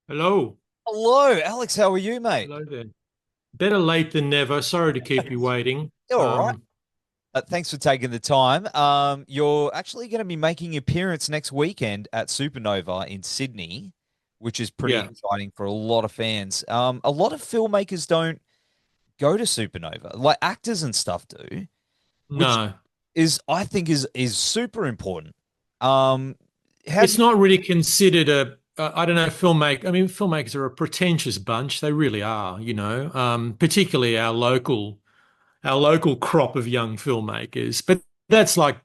Hello. Hello, Alex. How are you, mate? Hello there. Better late than never. Sorry to keep you waiting. You're all right. Thanks for taking the time. You're actually going to be making an appearance next weekend at Supanova in Sydney, which is pretty Yeah. exciting for a lot of fans. A lot of filmmakers don't go to Supanova, like actors and stuff do, which No, I think is super important. Um, how do it's you? not really considered I don't know, filmmaker. I mean, filmmakers are a pretentious bunch. They really are, particularly our local crop of young filmmakers. But that's like,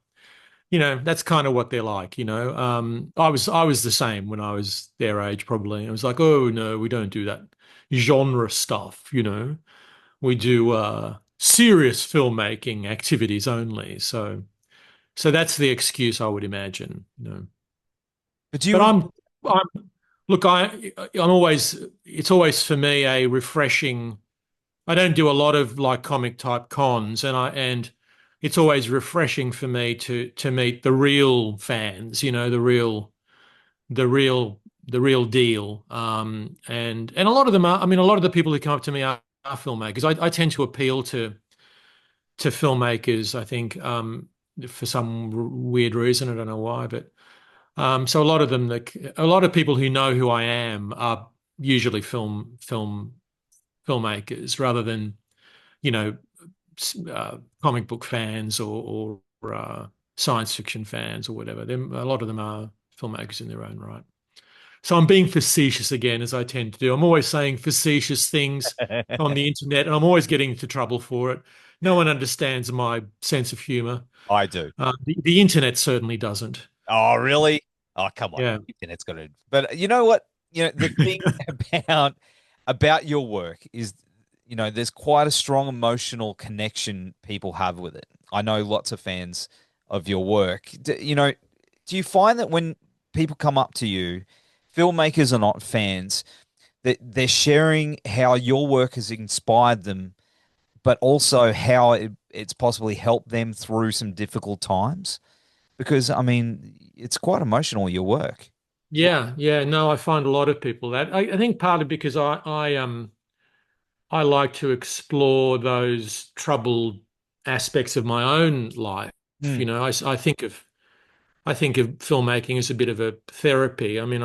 that's kind of what they're like, I was the same when I was their age, probably. I was like, oh no, we don't do that genre stuff. We do serious filmmaking activities only. So that's the excuse, I would imagine. But do But you? I'm look, I'm always it's always for me a refreshing. I don't do a lot of like comic type cons, and it's always refreshing for me to meet the real fans, the real deal. And a lot of them are. I mean, a lot of the people who come up to me are filmmakers. I tend to appeal to filmmakers, I think, for some weird reason. I don't know why, but so a lot of them, a lot of people who know who I am are usually filmmakers rather than, you know, comic book fans or science fiction fans or whatever. A lot of them are filmmakers in their own right. So I'm being facetious again, as I tend to do. I'm always saying facetious things on the internet, and I'm always getting into trouble for it. No one understands my sense of humor. I do. The internet certainly doesn't. Oh, really? Oh, come on. Yeah. Internet's got to. But you know what? The thing about your work is, there's quite a strong emotional connection people have with it. I know lots of fans of your work. Do you find that when people come up to you, filmmakers are not fans, that they're sharing how your work has inspired them, but also how it's possibly helped them through some difficult times? Because I mean, it's quite emotional, your work. Yeah, yeah. No, I find a lot of people that. I think partly because I like to explore those troubled aspects of my own life. Hmm. I think of filmmaking as a bit of a therapy. I mean,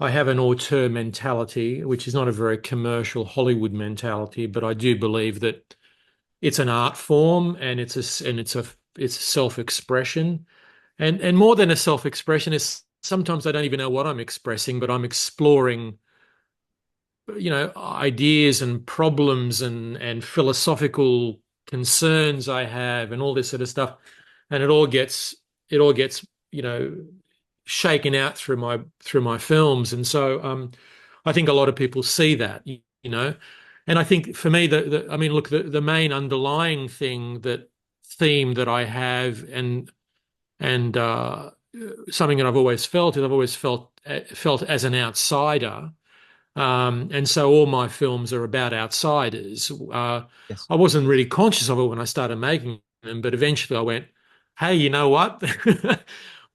I have an auteur mentality, which is not a very commercial Hollywood mentality, but I do believe that it's an art form and it's a self-expression. And more than a self-expression is sometimes I don't even know what I'm expressing, but I'm exploring, ideas and problems and philosophical concerns I have and all this sort of stuff. And it all gets, you know, shaken out through my films. And so I think a lot of people see that, you know. And I think for me, I mean, look, the main underlying theme that I have and something that I've always felt is I've always felt as an outsider, and so all my films are about outsiders. Yes. I wasn't really conscious of it when I started making them, but eventually I went, "Hey, you know what?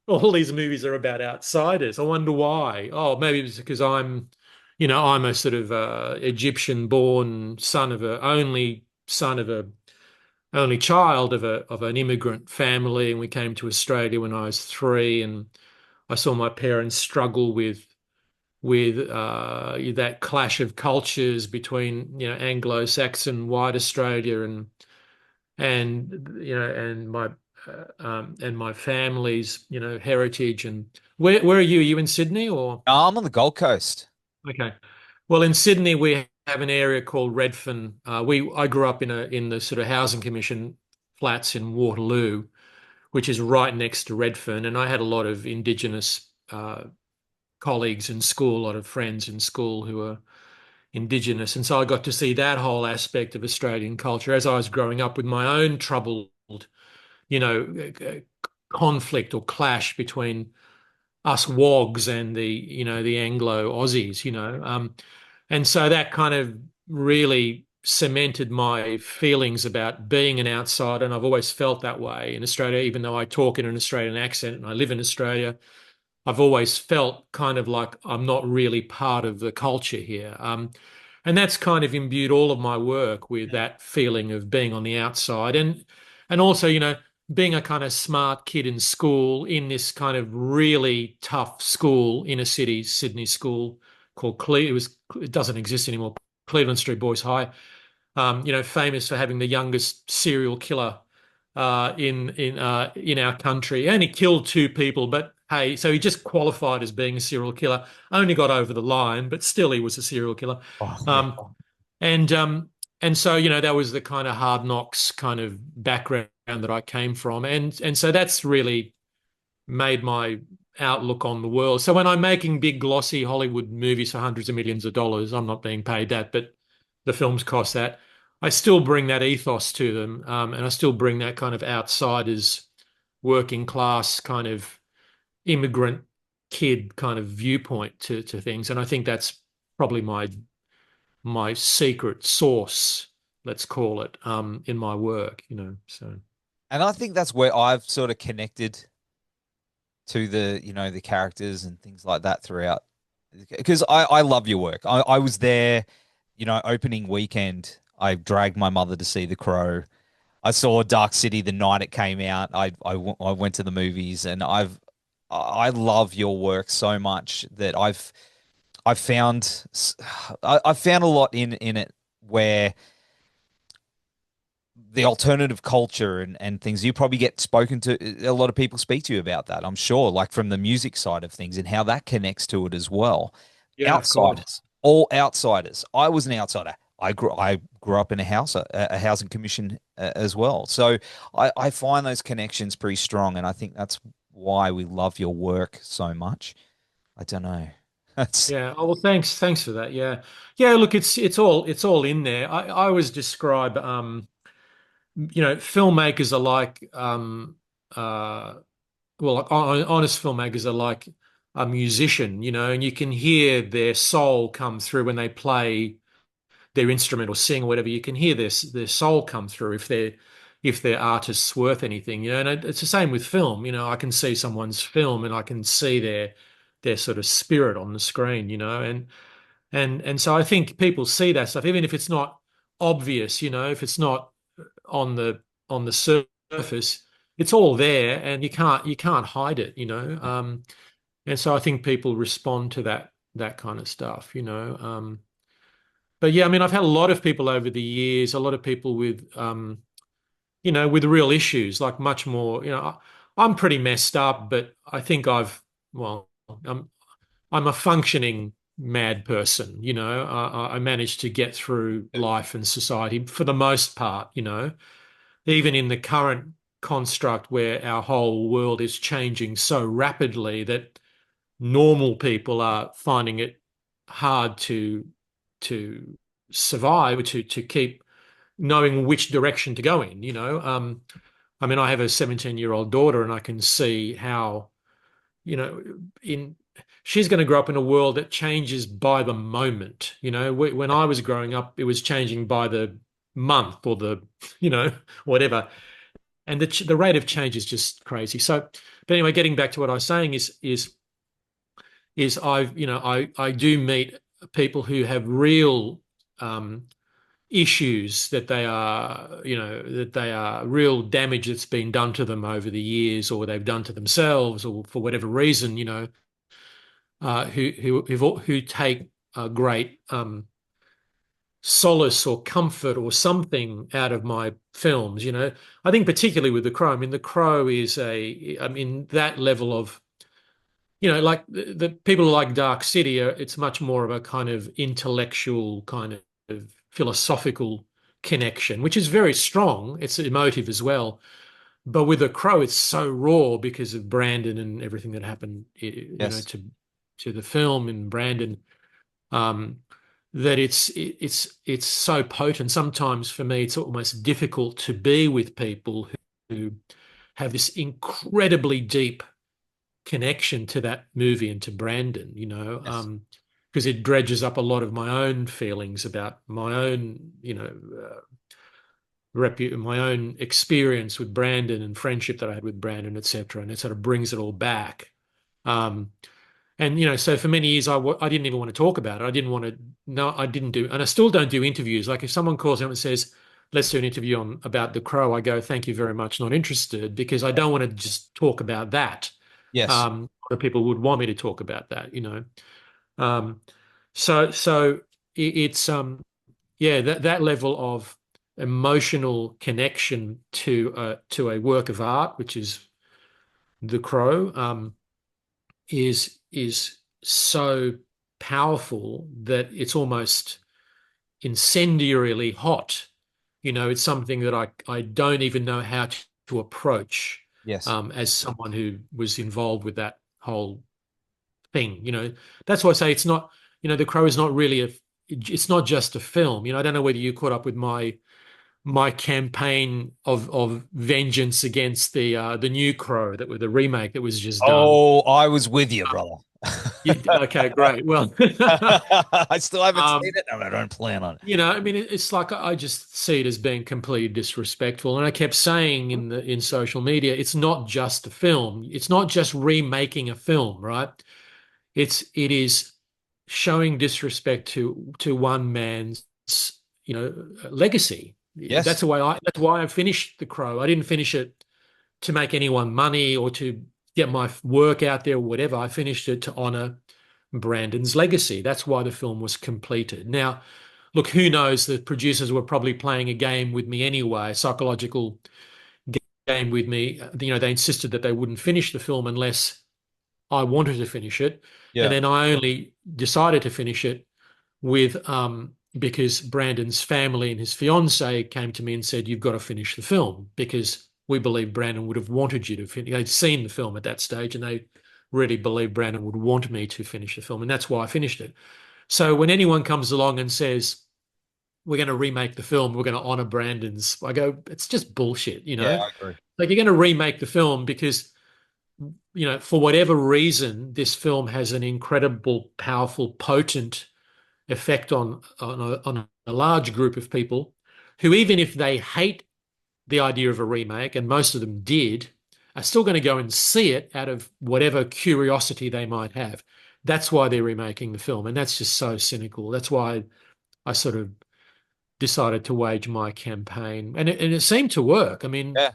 All these movies are about outsiders. I wonder why. Oh, maybe it's because I'm a sort of Egyptian-born son of a only child of an immigrant family, and we came to Australia when I was 3, and I saw my parents struggle with that clash of cultures between Anglo-Saxon white Australia and my family's heritage. And where are you? Are you in Sydney or? I'm on the Gold Coast. Okay. Well, in Sydney, we have an area called Redfern. I grew up in the sort of housing commission flats in Waterloo, which is right next to Redfern, and I had a lot of Indigenous colleagues in school, a lot of friends in school who were Indigenous, and so I got to see that whole aspect of Australian culture as I was growing up with my own troubled, you know, conflict or clash between us wogs and the Anglo Aussies. And so that kind of really cemented my feelings about being an outsider, and I've always felt that way in Australia, even though I talk in an Australian accent and I live in Australia. I've always felt kind of like I'm not really part of the culture here. And that's kind of imbued all of my work with that feeling of being on the outside. And also, being a kind of smart kid in school in this kind of really tough school, inner city Sydney school called it doesn't exist anymore, Cleveland Street Boys High. Famous for having the youngest serial killer in our country. He only killed two people, but hey, so he just qualified as being a serial killer. Only got over the line, but still he was a serial killer. Oh, yeah. Um, and um, and so that was the kind of hard knocks kind of background that I came from, and so that's really made my outlook on the world. So when I'm making big glossy Hollywood movies for hundreds of millions of dollars, I'm not being paid that, but the films cost that. I still bring that ethos to them, and I still bring that kind of outsiders, working class kind of immigrant kid kind of viewpoint to things. And I think that's probably my secret sauce, let's call it, in my work. So And I think that's where I've sort of connected to the characters and things like that throughout. Because I love your work. I was there, opening weekend. I dragged my mother to see The Crow. I saw Dark City the night it came out. I went to the movies, and I love your work so much that I've found I've found a lot in it where the alternative culture and things, you probably get spoken to. A lot of people speak to you about that, I'm sure, like from the music side of things and how that connects to it as well. yeah, of course. Outsiders, all outsiders. I was an outsider. I grew up in a housing commission as well. So I find those connections pretty strong, and I think that's why we love your work so much. I don't know. That's Yeah. Oh, well, thanks for that. Yeah. Yeah. Look, it's all in there. I always describe filmmakers are like uh like honest filmmakers are like a musician, and you can hear their soul come through when they play their instrument or sing or whatever. You can hear their soul come through if their artist's worth anything, and it's the same with film. I can see someone's film and I can see their sort of spirit on the screen, and so I think people see that stuff, even if it's not obvious, if it's not on the surface, it's all there, and you can't hide it. And so I think people respond to that kind of stuff. But yeah, I mean, I've had a lot of people over the years, a lot of people with real issues, like much more. I'm pretty messed up, but I think well, I'm a functioning mad person. I managed to get through life and society for the most part. Even in the current construct where our whole world is changing so rapidly that normal people are finding it hard to survive, to keep knowing which direction to go in. I mean, I have a 17-year-old daughter, and I can see how, you know, in she's going to grow up in a world that changes by the moment. When I was growing up, it was changing by the month or you know, whatever. And the rate of change is just crazy. So, but anyway, getting back to what I was saying is I do meet people who have real issues that they are real damage that's been done to them over the years, or they've done to themselves, or for whatever reason, who take a great solace or comfort or something out of my films. I think particularly with The Crow. I mean, The Crow is that level of, like the people who like Dark City it's much more of a kind of intellectual kind of philosophical connection, which is very strong. It's emotive as well. But with The Crow, it's so raw because of Brandon and everything that happened, yes. to the film and Brandon, um, that it's so potent. Sometimes for me, it's almost difficult to be with people who have this incredibly deep connection to that movie and to Brandon. Yes. because it dredges up a lot of my own feelings about my own, my own experience with Brandon and friendship that I had with Brandon, etc. And it sort of brings it all back. Um, and so for many years, I didn't even want to talk about it. I didn't want to. No, I didn't do, and I still don't do interviews. Like if someone calls me up and says, "Let's do an interview on about The Crow," I go, "Thank you very much, not interested," because I don't want to just talk about that. Yes. Other people would want me to talk about that. Um, so it's yeah, that level of emotional connection to a work of art, which is The Crow, is so powerful that it's almost incendiarily hot. It's something that I don't even know how to approach Yes. as someone who was involved with that whole thing. That's why I say it's not. The Crow is not really it's not just a film. I don't know whether you caught up with my campaign of vengeance against the new Crow, that with the remake that was just done. Oh, I was with you, brother. Okay, great. Well, I still haven't seen um, it, and I don't plan on it. I mean, it's like I just see it as being completely disrespectful. And I kept saying in social media, it's not just a film. It's not just remaking a film, right? It is showing disrespect to one man's, legacy. Yes. That's why I finished The Crow. I didn't finish it to make anyone money or to get my work out there or whatever. I finished it to honor Brandon's legacy. That's why the film was completed. Now, look, who knows? The producers were probably playing a game with me anyway, a psychological game with me. They insisted that they wouldn't finish the film unless I wanted to finish it. And Yeah. then I only decided to finish it with because Brandon's family and his fiance came to me and said, "You've got to finish the film," because we believe Brandon would have wanted you to finish. They'd seen the film at that stage and they really believed Brandon would want me to finish the film. And that's why I finished it. So when anyone comes along and says, "We're going to remake the film, we're going to honor Brandon's," I go, it's just bullshit, Yeah, I agree. Like you're going to remake the film because for whatever reason, this film has an incredible, powerful, potent effect on a large group of people who, even if they hate the idea of a remake, and most of them did, are still going to go and see it out of whatever curiosity they might have. That's why they're remaking the film, and that's just so cynical. That's why I sort of decided to wage my campaign, and it seemed to work. I mean, Yeah.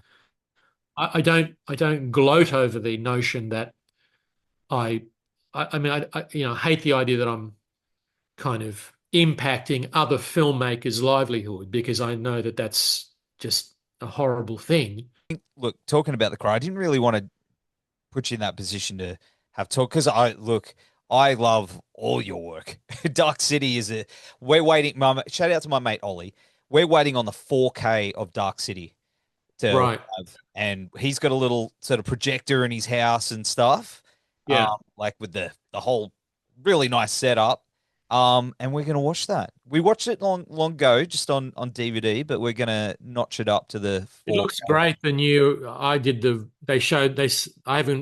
I don't gloat over the notion that I I mean I hate the idea that I'm kind of impacting other filmmakers' livelihood, because I know that that's just a horrible thing. Look, talking about The Crow, I didn't really want to put you in that position to have talk because I love all your work. Dark City is a we're waiting. Shout out to my mate Ollie. We're waiting on the 4K of Dark City to Right. have, and he's got a little sort of projector in his house and stuff, Yeah. like with the whole really nice setup. And we're gonna watch that. We watched it long ago, just on DVD, but we're gonna notch it up to the It looks 4K. great. They showed I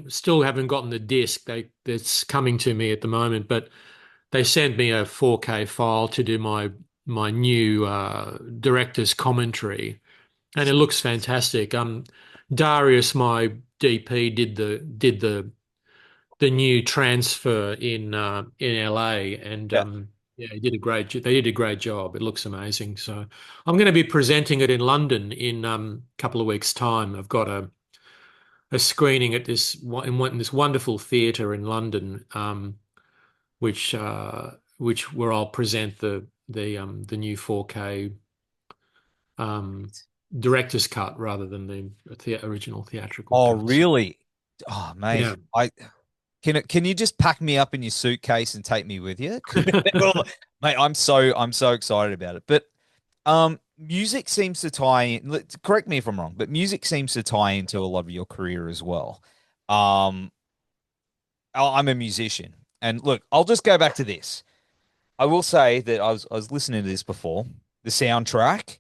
still haven't gotten the disc. It's coming to me at the moment, but they sent me a 4K file to do my new director's commentary, and it looks fantastic. Darius, my DP, did the new transfer in LA, and Yeah. yeah, they did a great job. It looks amazing. So I'm going to be presenting it in London in a couple of weeks' time. I've got a screening at this wonderful theatre in London, which where I'll present the new 4K um, director's cut rather than the original theatrical Oh, cut. So, really? Oh, mate. yeah. I can you just pack me up in your suitcase and take me with you? Well, mate, I'm so excited about it. But music seems to tie in. Correct me if I'm wrong, but music seems to tie into a lot of your career as well. Um, I'm a musician, and look, I'll just go back to this. I will say that I was listening to this before. The soundtrack.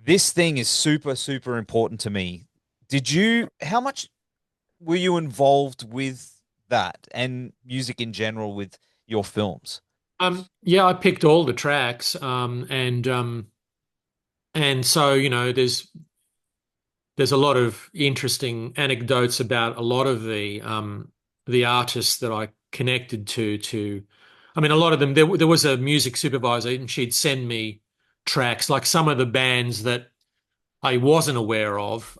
This thing is super super important to me. Did you? How much were you involved with that and music in general with your films? Yeah, I picked all the tracks, and so there's a lot of interesting anecdotes about a lot of the artists that I connected to. I mean, a lot of them. There was a music supervisor, and she'd send me tracks, like some of the bands that I wasn't aware of.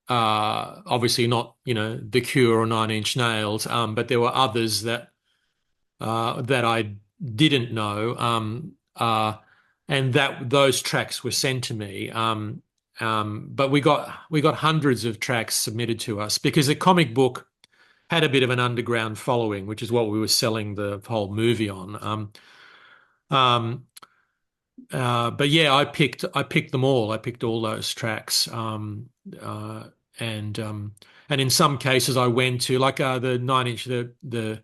Obviously not, The Cure or Nine Inch Nails, but there were others that I didn't know, and that those tracks were sent to me. But we got hundreds of tracks submitted to us because the comic book had a bit of an underground following, which is what we were selling the whole movie on. Um, but yeah, I picked them all. I picked all those tracks, uh, and um, and in some cases I went to like the Nine Inch the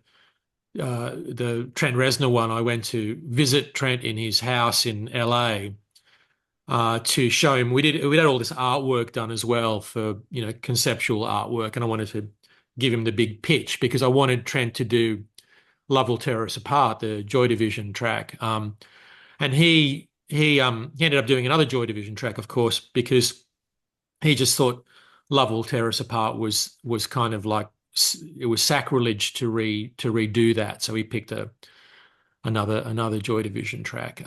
Trent Reznor one. I went to visit Trent in his house in LA to show him. We had all this artwork done as well for conceptual artwork, and I wanted to give him the big pitch because I wanted Trent to do Love Will Tear Us Apart, the Joy Division track. And he ended up doing another Joy Division track, of course, because he just thought Love Will Tear Us Apart was kind of like it was sacrilege to redo that, so he picked another Joy Division track.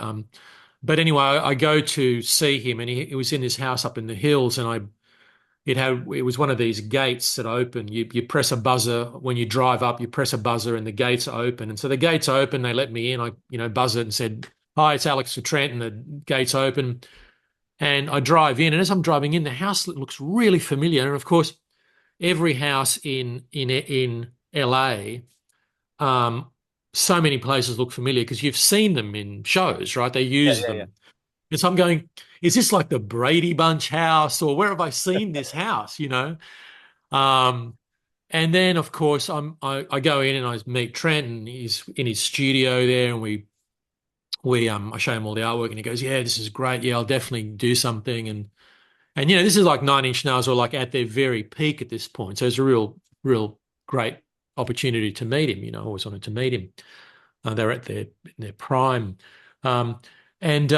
But anyway, I go to see him, and he was in his house up in the hills, and it was one of these gates that open. You press a buzzer when you drive up. You press a buzzer, and the gates open. And so the gates open. They let me in. I buzzed it and said, "Hi, it's Alex for Trent," and the gates open. And I drive in, and as I'm driving in, the house looks really familiar. And of course, every house in LA, um, so many places look familiar because you've seen them in shows, right? They Yeah, use yeah, yeah. them. And so I'm going, is this like the Brady Bunch house, or where have I seen this house? Um, and then of course I go in and I meet Trent, and he's in his studio there, and I show him all the artwork, and he goes, "Yeah, this is great. Yeah, I'll definitely do something." And this is like Nine Inch Nails, or like at their very peak at this point. So it's a real great opportunity to meet him. I always wanted to meet him. They're at their prime. Um, and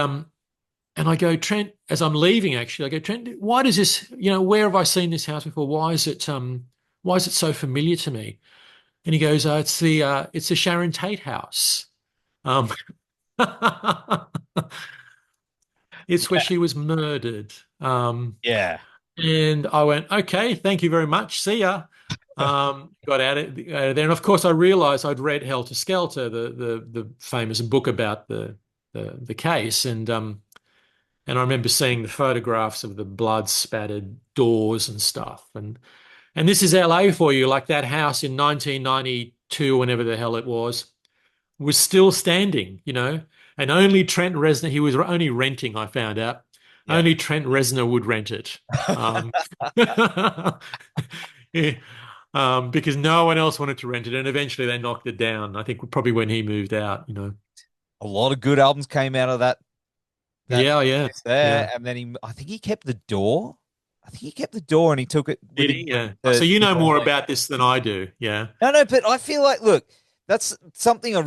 and I go, Trent, as I'm leaving, actually, I go, Trent, why does this, where have I seen this house before? Why is it so familiar to me? And he goes, it's the Sharon Tate house. Um, it's where she was murdered. Yeah. And I went, okay, thank you very much. See ya. Got out of there, and of course, I realised I'd read Helter Skelter, the famous book about the case, and I remember seeing the photographs of the blood spattered doors and stuff, and this is LA for you, like that house in 1992, whenever the hell it was still standing, and only Trent Reznor, he was only renting, I found out. Yeah. Only Trent Reznor would rent it. Um, yeah, because no one else wanted to rent it, and eventually they knocked it down. I think probably when he moved out. A lot of good albums came out of that Yeah, yeah, place there, yeah. and then I think he kept the door. I think he kept the door, and he took it with Did him he? Yeah. So to you New know more Orleans. about this than I do. Yeah. No, no, but I feel like, look, that's something I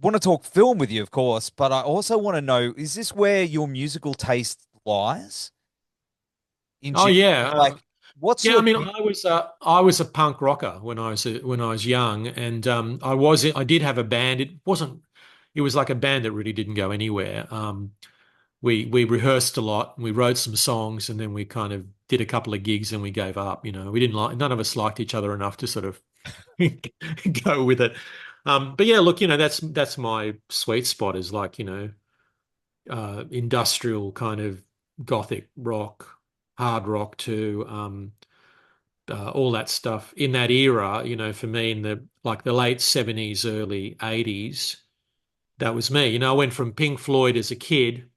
want to talk film with you, of course, but I also want to know, is this where your musical taste lies? In Oh, yeah. like, what's Yeah, I your mean, I was a punk rocker when I was young, and I did have a band. It was like a band that really didn't go anywhere. We rehearsed a lot, and we wrote some songs, and then we kind of did a couple of gigs, and we gave up. We didn't like none of us liked each other enough to sort of go with it. But yeah, look, that's my sweet spot is like industrial kind of gothic rock, hard rock too. All that stuff in that era, for me in the late 70s, early 80s, that was me. I went from Pink Floyd as a kid,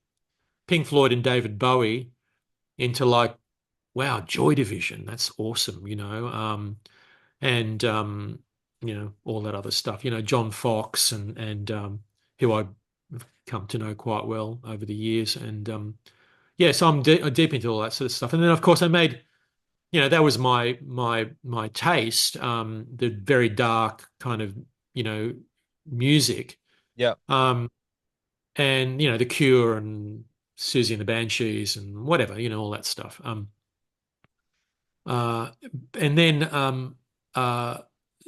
Pink Floyd and David Bowie, into like, wow, Joy Division, that's awesome, and all that other stuff, John Fox and who I've come to know quite well over the years, and yeah, so I'm deep into all that sort of stuff, and then of course I made that was my taste, the very dark kind of, you know, music. Yeah. Um, and The Cure and Susie and the Banshees and whatever, all that stuff. Uh, and then uh,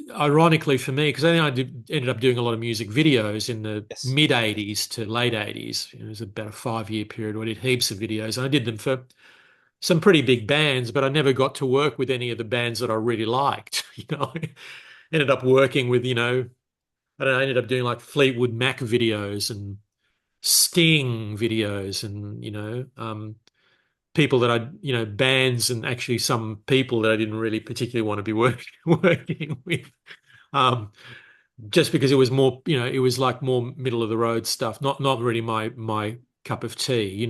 Ironically for me, because I think ended up doing a lot of music videos in the Yes. mid 80s to late 80s. It was about a 5 year period where I did heaps of videos. And I did them for some pretty big bands, but I never got to work with any of the bands that I really liked. Ended up working with, I don't know, I ended up doing like Fleetwood Mac videos and Sting videos and, people that bands and actually some people that I didn't really particularly want to be working with. Um, just because it was more, it was like more middle of the road stuff, not really my cup of tea,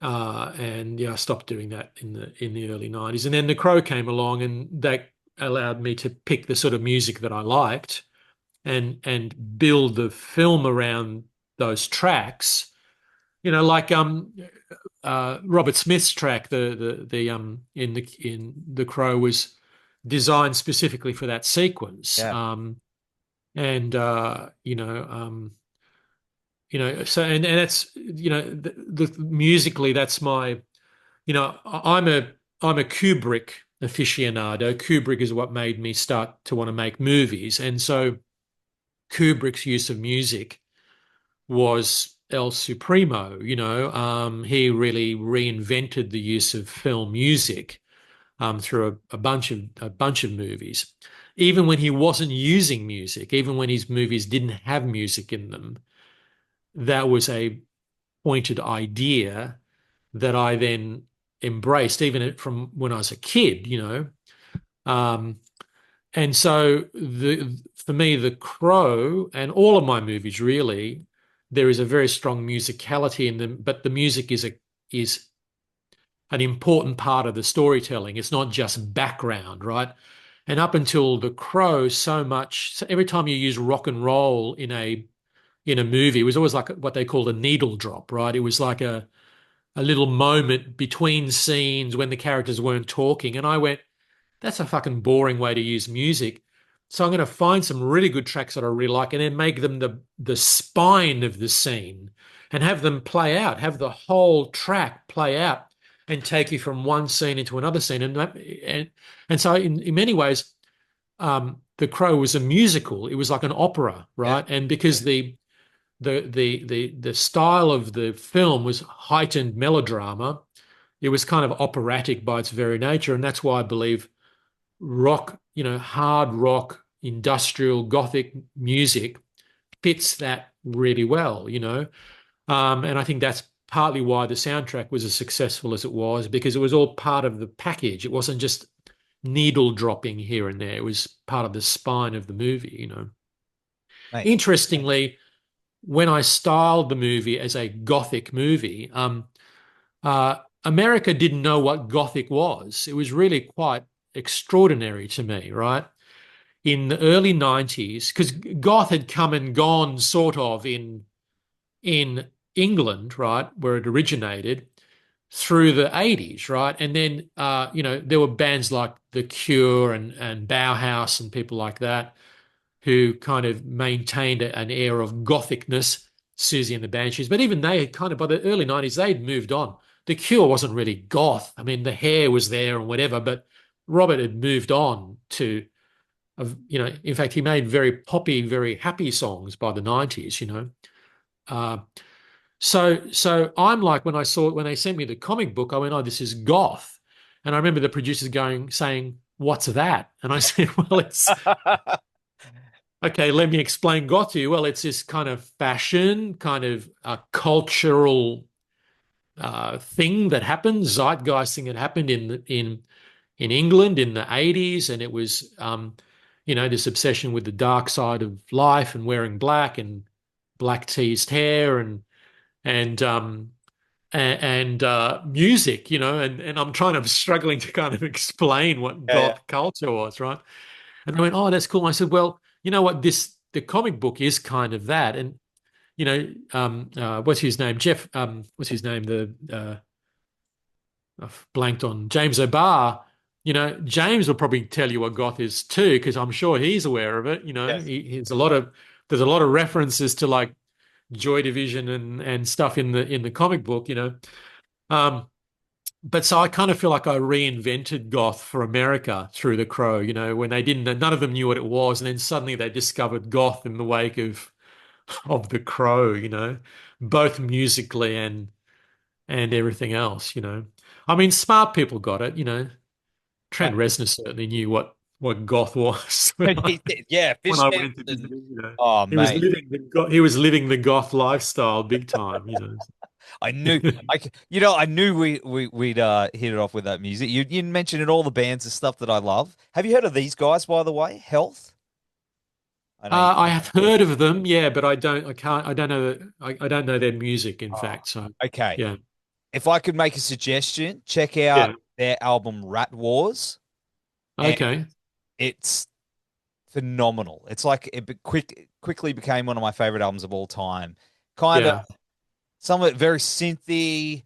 and yeah, I stopped doing that in the early 90s. And then The Crow came along and that allowed me to pick the sort of music that I liked and build the film around those tracks. Like Robert Smith's track, in The Crow was designed specifically for that sequence. Yeah. And so and that's the musically that's my I'm a Kubrick aficionado. Kubrick is what made me start to want to make movies, and so Kubrick's use of music was El Supremo. He really reinvented the use of film music through a bunch of movies. Even when he wasn't using music, even when his movies didn't have music in them, that was a pointed idea that I then embraced, even from when I was a kid. Um, and so for me, The Crow and all of my movies really, there is a very strong musicality in them, but the music is an important part of the storytelling. It's not just background, right? And up until The Crow, so every time you use rock and roll in a movie, it was always like what they called a needle drop, right? It was like a little moment between scenes when the characters weren't talking. And I went, that's a fucking boring way to use music. So I'm going to find some really good tracks that I really like and then make them the spine of the scene and have them play out, have the whole track play out and take you from one scene into another scene. And so in many ways, The Crow was a musical. It was like an opera, Yeah. right? And because the style of the film was heightened melodrama, it was kind of operatic by its very nature, and that's why I believe rock, hard rock, industrial, gothic music fits that really well. And I think that's partly why the soundtrack was as successful as it was, because it was all part of the package. It wasn't just needle dropping here and there. It was part of the spine of the movie. Mate. Interestingly, when I styled the movie as a gothic movie, uh, America didn't know what gothic was. It was really quite extraordinary to me, right? In the early 90s, because goth had come and gone sort of in England, right, where it originated through the 80s, right? And then there were bands like The Cure and Bauhaus and people like that who kind of maintained an air of gothicness, Susie and the Banshees. But even they had kind of, by the early 90s, they'd moved on. The Cure wasn't really goth. I mean, the hair was there and whatever, but Robert had moved on in fact, he made very poppy, very happy songs by the 90s. Uh, so I'm like, when they sent me the comic book, I went, oh, this is goth. And I remember the producers saying, what's that? And I said, well, it's okay, let me explain goth to you. Well, it's this kind of fashion, kind of a cultural thing that happened, zeitgeist thing that happened in England in the 80s, and it was this obsession with the dark side of life and wearing black and black teased hair and music, and I'm struggling to kind of explain what Yeah, yeah. goth culture was, right? And they went, "Oh, that's cool." And I said, "Well, you know what? The comic book is kind of that." And what's his name? Jeff. What's his name? I've blanked on James O'Barr. Jaymes will probably tell you what goth is too, because I'm sure he's aware of it. Yes. There's a lot of references to like Joy Division and stuff in the comic book. Um, but so I kind of feel like I reinvented goth for America through The Crow. When they didn't, none of them knew what it was, and then suddenly they discovered goth in the wake of The Crow. Both musically and everything else. I mean, smart people got it. Uh, Trent Reznor certainly knew what goth was when I yeah, when fish I went to visit Mountain. him. Oh, mate. He was living the goth lifestyle big time. I knew I knew we'd hit it off with that music. You mentioned in all the bands and stuff that I love. Have you heard of these guys, by the way? Health? I know you. I have heard of them, yeah, but I don't know, I don't know their music, in Oh, fact. So, okay. yeah, If I could make a suggestion, check out yeah, their album Rat Wars, and okay, it's phenomenal. It's like quickly became one of my favorite albums of all time. Kind of yeah. some of it very synthy,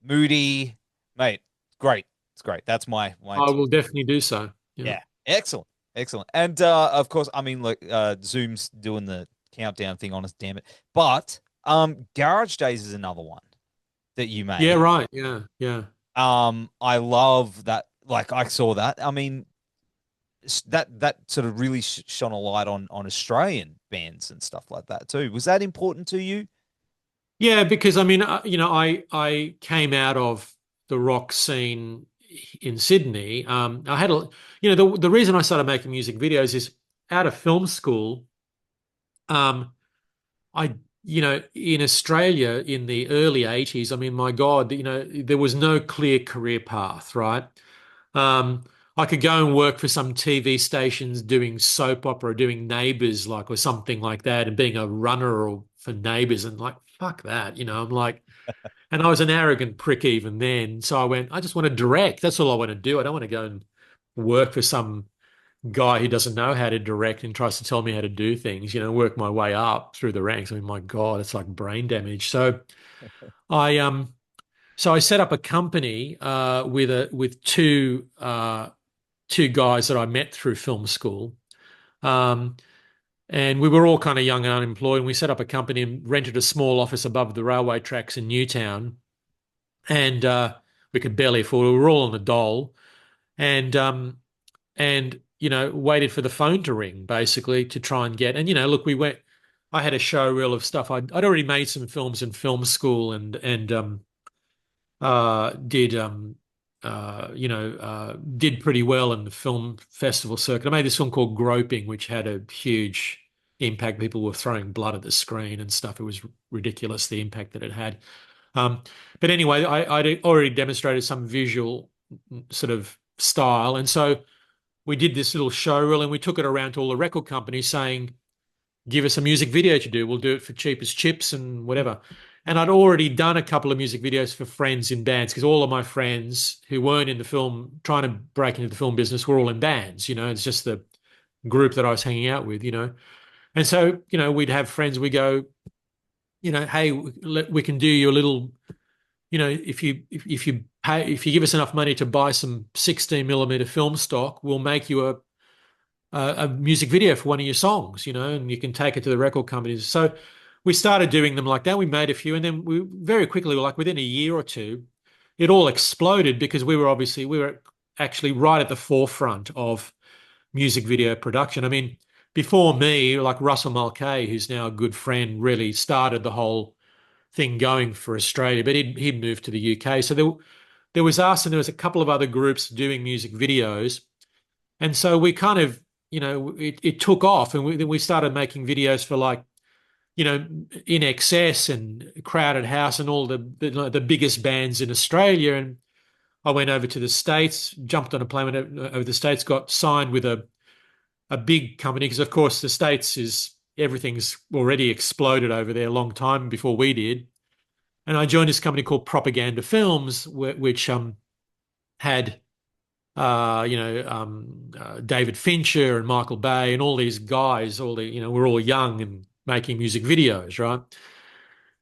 moody, mate. Great. It's great. That's my I will definitely do so. Yeah, yeah. Excellent. Excellent. And of course, I mean, like Zoom's doing the countdown thing on us, damn it. But Garage Days is another one that you yeah, made. right, yeah, yeah. I love that. Like I saw that. I mean, that sort of really shone a light on Australian bands and stuff like that too. Was that important to you? Yeah, because I mean, I came out of the rock scene in Sydney. I had the reason I started making music videos is out of film school. Um, I, in Australia in the early 80s, I mean, my God, there was no clear career path, right? Um, I could go and work for some TV stations doing soap opera, doing Neighbours, like, or something like that, and being a runner or for Neighbours, and like, fuck that, I'm like, and I was an arrogant prick even then. So I went, I just want to direct. That's all I want to do. I don't want to go and work for some guy who doesn't know how to direct and tries to tell me how to do things, work my way up through the ranks. I mean, my God, it's like brain damage. I um so I set up a company with two guys that I met through film school. Um and we were all kind of young and unemployed, and we set up a company and rented a small office above the railway tracks in Newtown. And we could barely afford it. We were all on the dole. And waited for the phone to ring basically to try and get. And look, I had a show reel of stuff. I'd already made some films in film school, and did pretty well in the film festival circuit. I made this film called Groping, which had a huge impact. People were throwing blood at the screen and stuff. It was ridiculous, the impact that it had. Um, but anyway, I'd already demonstrated some visual sort of style, and so we did this little show reel, and we took it around to all the record companies saying, give us a music video to do. We'll do it for cheap as chips and whatever. And I'd already done a couple of music videos for friends in bands, because all of my friends who weren't in the film, trying to break into the film business, were all in bands. It's just the group that I was hanging out with. And so, we'd have friends, we go, hey, we can do you a little, if you give us enough money to buy some 16 millimeter film stock, we'll make you a music video for one of your songs, and you can take it to the record companies. So we started doing them like that. We made a few, and then we very quickly, like within a year or two, it all exploded, because we were actually right at the forefront of music video production. I mean, before me, like Russell Mulcahy, who's now a good friend, really started the whole thing going for Australia, but he'd moved to the UK. So there was us, and there was a couple of other groups doing music videos. And so we kind of, it took off, and then we started making videos for, like, In Excess and Crowded House and all the biggest bands in Australia. And I went over to the States, jumped on a plane, went over the States, got signed with a big company, because of course the States is everything's already exploded over there a long time before we did. And I joined this company called Propaganda Films, which had David Fincher and Michael Bay and all these guys. We're all young and making music videos, right?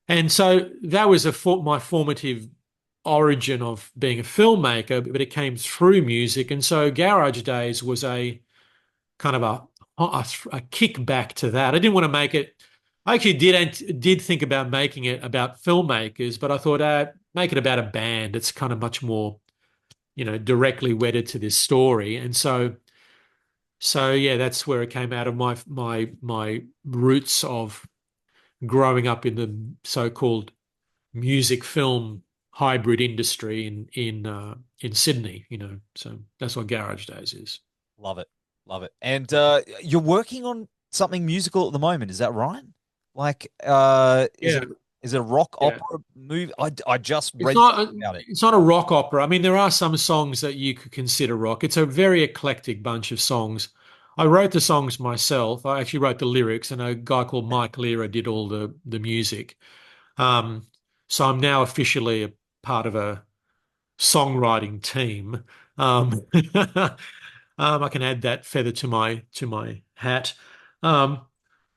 And so that was my formative origin of being a filmmaker, but it came through music. And so Garage Days was a kind of a kickback to that. I didn't want to make it. I actually did think about making it about filmmakers, but I thought, make it about a band. It's kind of much more, directly wedded to this story. And so yeah, that's where it came out of my roots of growing up in the so-called music film hybrid industry in Sydney. So that's what Garage Days is. Love it. Love it. And you're working on something musical at the moment, is that right? Like Yeah, is it a rock yeah. opera movie? I just It's read not about it. it's not a rock opera. I mean, there are some songs that you could consider rock. It's a very eclectic bunch of songs. I wrote the songs myself. I actually wrote the lyrics, and a guy called Mike Lira did all the music. Um, so I'm now officially a part of a songwriting team. Um, I can add that feather to my hat. Um,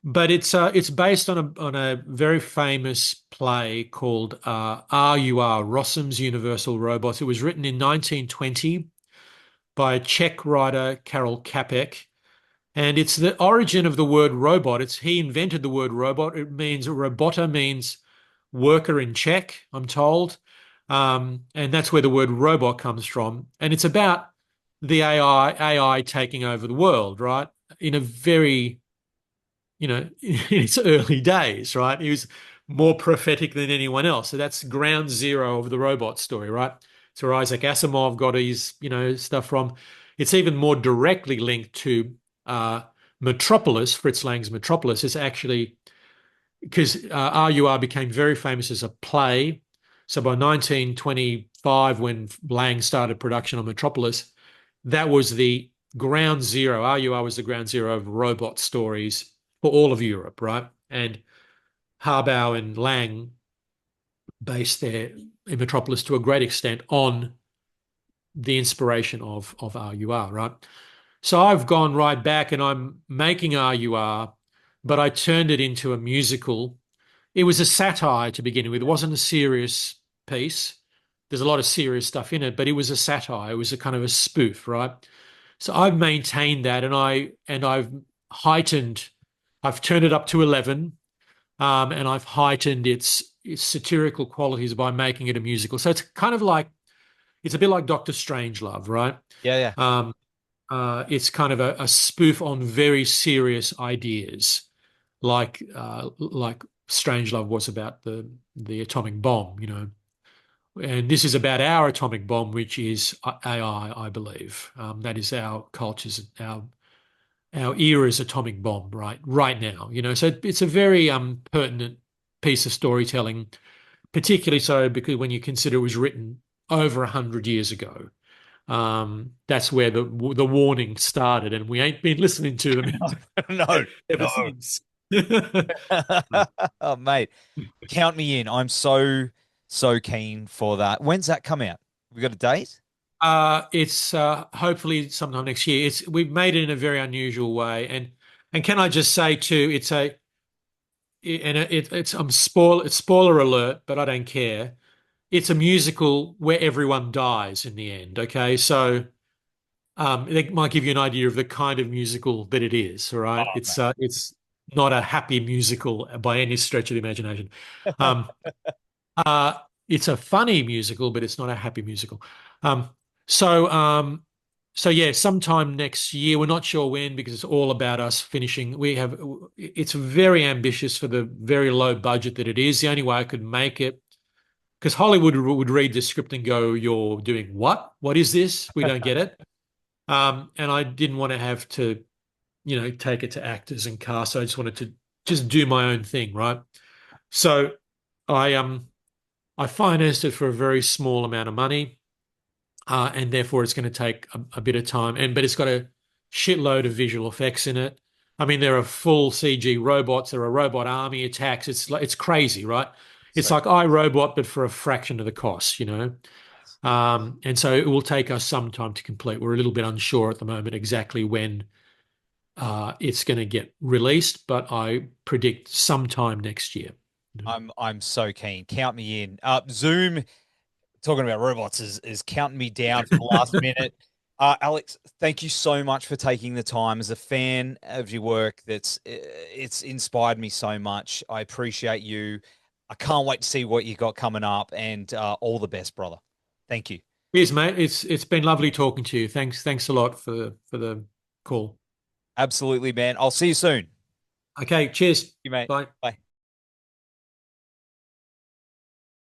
but it's based on a very famous play called RUR, Rossum's Universal Robots. It was written in 1920 by a Czech writer, Karel Capek, and it's the origin of the word robot. He invented the word robot. It means robota means worker in Czech, I'm told. And that's where the word robot comes from. And it's about the AI taking over the world, right? In a very, in its early days, right? He was more prophetic than anyone else. So that's ground zero of the robot story, right? It's where Isaac Asimov got his, stuff from. It's even more directly linked to Metropolis. Fritz Lang's Metropolis is actually because RUR became very famous as a play. So by 1925, when Lang started production on Metropolis, that was the ground zero. RUR was the ground zero of robot stories for all of Europe, right? And Harbaugh and Lang based their in Metropolis to a great extent on the inspiration of RUR, right? So I've gone right back and I'm making RUR, but I turned it into a musical. It was a satire to begin with. It wasn't a serious piece. There's a lot of serious stuff in it, but it was a satire. It was a kind of a spoof, right? So I've maintained that, and I've heightened. I've turned it up to 11, and I've heightened its satirical qualities by making it a musical. So it's kind of like it's a bit like Doctor Strangelove, right? Yeah, yeah. Um, it's kind of a spoof on very serious ideas, like Strangelove was about the atomic bomb, and this is about our atomic bomb, which is AI, I believe. That is our culture's, our era's atomic bomb, right now, So it's a very pertinent piece of storytelling, particularly so because when you consider it was written over 100 years ago. That's where the warning started, and we ain't been listening to them No, ever no. since. Oh, mate, count me in. I'm so keen for that. When's that come out? We got a date? It's hopefully sometime next year. We've made it in a very unusual way, and can I just say too, it's spoiler alert, but I don't care. It's a musical where everyone dies in the end. Okay, so it might give you an idea of the kind of musical that it is. All right, Oh, it's not a happy musical by any stretch of the imagination. mate. Um, Uh, it's a funny musical, but it's not a happy musical. Um, so, um, so yeah, sometime next year. We're not sure when because it's all about us finishing. It's very ambitious for the very low budget that it is. The only way I could make it, because Hollywood would read the script and go, "You're doing what? What is this? We don't get it." And I didn't want to have to, take it to actors and cast. I just wanted to just do my own thing, right? So I financed it for a very small amount of money, and therefore it's going to take a bit of time. But it's got a shitload of visual effects in it. I mean, there are full CG robots. There are robot army attacks. It's crazy, right? It's So like iRobot, but for a fraction of the cost. And so it will take us some time to complete. We're a little bit unsure at the moment exactly when it's going to get released, but I predict sometime next year. I'm so keen. Count me in. Zoom talking about robots is counting me down for the last minute. Alex, thank you so much for taking the time. As a fan of your work, it's inspired me so much. I appreciate you. I can't wait to see what you got coming up, and all the best, brother. Thank you. Cheers, mate. It's been lovely talking to you. Thanks a lot for the call. Absolutely, man. I'll see you soon. Okay, cheers. You mate. Bye. Bye.